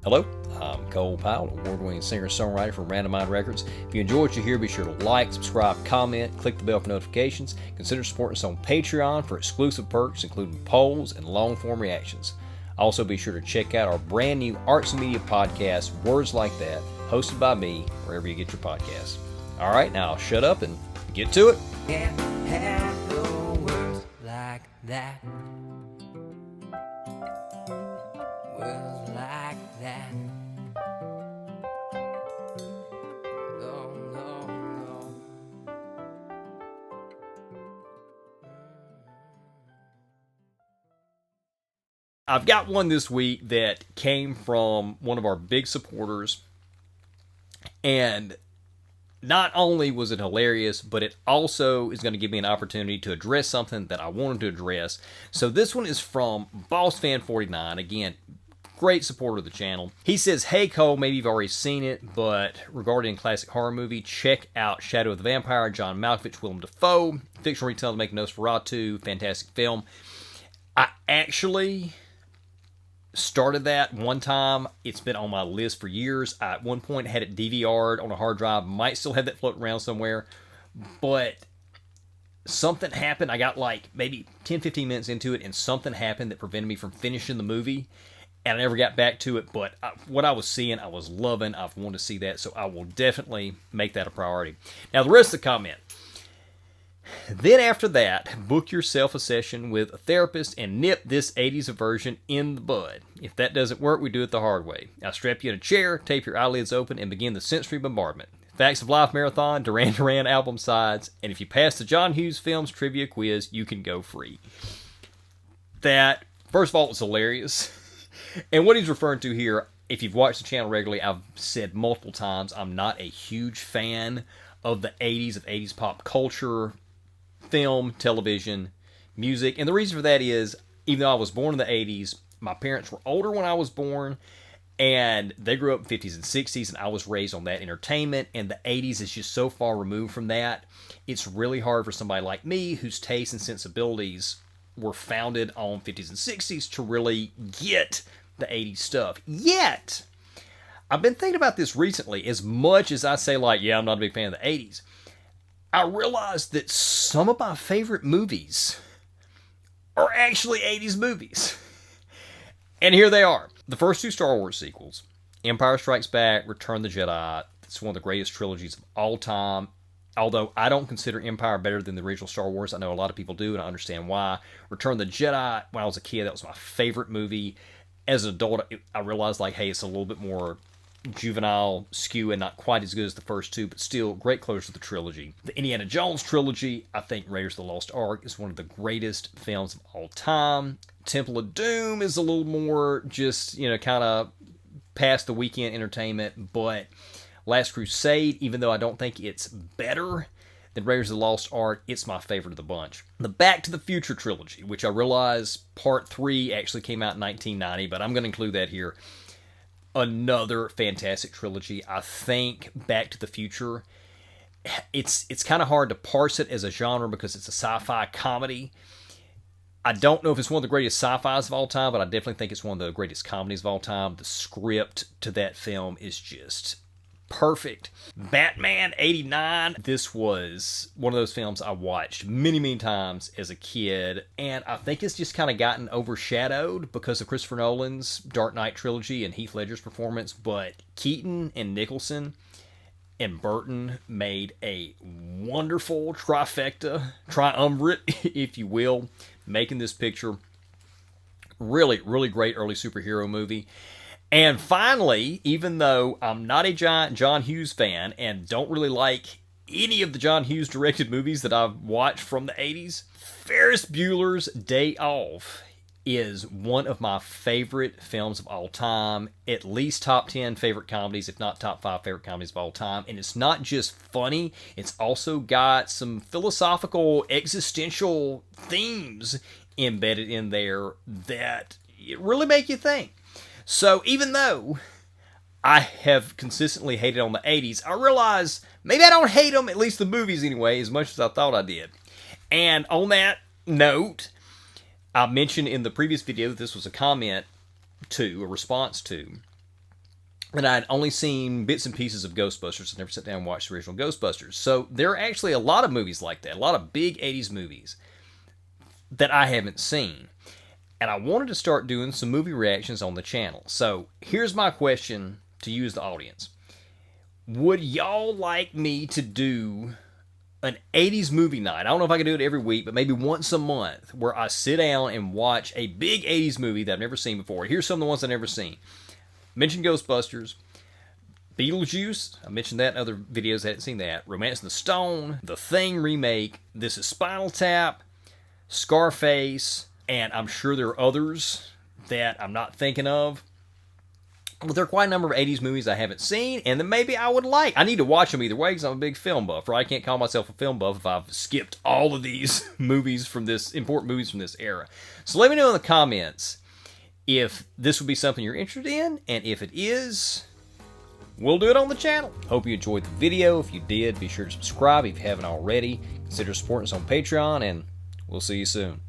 Hello, I'm Cole Powell, award-winning singer-songwriter from Random Mind Records. If you enjoy what you hear, be sure to like, subscribe, comment, click the bell for notifications. Consider supporting us on Patreon for exclusive perks, including polls and long-form reactions. Also, be sure to check out our brand new arts and media podcast, Words Like That, hosted by me, wherever you get your podcasts. All right, now I'll shut up and get to it. Can't handle words like that. Words like that. No, no, no. I've got one this week that came from one of our big supporters, and not only was it hilarious, but it also is going to give me an opportunity to address something that I wanted to address. So this one is from BossFan49. Again, great supporter of the channel. He says, "Hey Cole, maybe you've already seen it, but regarding a classic horror movie, check out Shadow of the Vampire, John Malkovich, Willem Dafoe, fictional retelling to make Nosferatu, fantastic film." I actually started that one time. It's been on my list for years. I, at one point, had it DVR'd on a hard drive. Might still have that floating around somewhere. But something happened. I got like maybe 10, 15 minutes into it, and something happened that prevented me from finishing the movie. And I never got back to it. But what I was seeing, I was loving. I've wanted to see that. So I will definitely make that a priority. Now, the rest of the comment. Then after that, book yourself a session with a therapist and nip this 80s version in the bud. If that doesn't work, we do it the hard way. I'll strap you in a chair, tape your eyelids open, and begin the sensory bombardment. Facts of Life Marathon, Duran Duran album sides, and if you pass the John Hughes Films trivia quiz, you can go free. That, first of all, was hilarious. And what he's referring to here, if you've watched the channel regularly, I've said multiple times, I'm not a huge fan of the 80s, of 80s pop culture, film, television, music. And the reason for that is, even though I was born in the 80s, my parents were older when I was born, and they grew up in the 50s and 60s, and I was raised on that entertainment, and the 80s is just so far removed from that. It's really hard for somebody like me, whose tastes and sensibilities were founded on 50s and 60s, to really get the 80s stuff. Yet, I've been thinking about this recently. As much as I say, like, yeah, I'm not a big fan of the 80s, I realized that some of my favorite movies are actually 80s movies. And here they are. The first two Star Wars sequels, Empire Strikes Back, Return of the Jedi. It's one of the greatest trilogies of all time. Although I don't consider Empire better than the original Star Wars. I know a lot of people do, and I understand why. Return of the Jedi, when I was a kid, that was my favorite movie. As an adult, I realized, like, hey, it's a little bit more juvenile skew and not quite as good as the first two, but still great closure to the trilogy. The Indiana Jones trilogy, I think Raiders of the Lost Ark is one of the greatest films of all time. Temple of Doom is a little more just, kind of past the weekend entertainment, but Last Crusade, even though I don't think it's better than Raiders of the Lost Ark, it's my favorite of the bunch. The Back to the Future trilogy, which I realize Part 3 actually came out in 1990, but I'm going to include that here. Another fantastic trilogy. I think Back to the Future, it's kind of hard to parse it as a genre because it's a sci-fi comedy. I don't know if it's one of the greatest sci-fis of all time, but I definitely think it's one of the greatest comedies of all time. The script to that film is just perfect. Batman 89. This was one of those films I watched many, many times as a kid, and I think it's just kind of gotten overshadowed because of Christopher Nolan's Dark Knight trilogy and Heath Ledger's performance, but Keaton and Nicholson and Burton made a wonderful trifecta, triumvirate, if you will, making this picture really, really great early superhero movie. And finally, even though I'm not a giant John Hughes fan and don't really like any of the John Hughes directed movies that I've watched from the 80s, Ferris Bueller's Day Off is one of my favorite films of all time. At least top 10 favorite comedies, if not top 5 favorite comedies of all time. And it's not just funny, it's also got some philosophical, existential themes embedded in there that really make you think. So even though I have consistently hated on the 80s, I realize maybe I don't hate them, at least the movies anyway, as much as I thought I did. And on that note, I mentioned in the previous video that this was a comment to, a response to, And I'd only seen bits and pieces of Ghostbusters. I never sat down and watched the original Ghostbusters. So there are actually a lot of movies like that, a lot of big 80s movies that I haven't seen. And I wanted to start doing some movie reactions on the channel. So here's my question to you as the audience. Would y'all like me to do an 80s movie night? I don't know if I can do it every week, but maybe once a month, where I sit down and watch a big 80s movie that I've never seen before. Here's some of the ones I've never seen. I mentioned Ghostbusters, Beetlejuice, I mentioned that in other videos, I hadn't seen that. Romance in the Stone, The Thing remake, This is Spinal Tap, Scarface, and I'm sure there are others that I'm not thinking of. But there are quite a number of 80s movies I haven't seen, and that maybe I would like. I need to watch them either way because I'm a big film buff, right? I can't call myself a film buff if I've skipped all of these movies from this, important movies from this era. So let me know in the comments if this would be something you're interested in, and if it is, we'll do it on the channel. Hope you enjoyed the video. If you did, be sure to subscribe if you haven't already. Consider supporting us on Patreon, and we'll see you soon.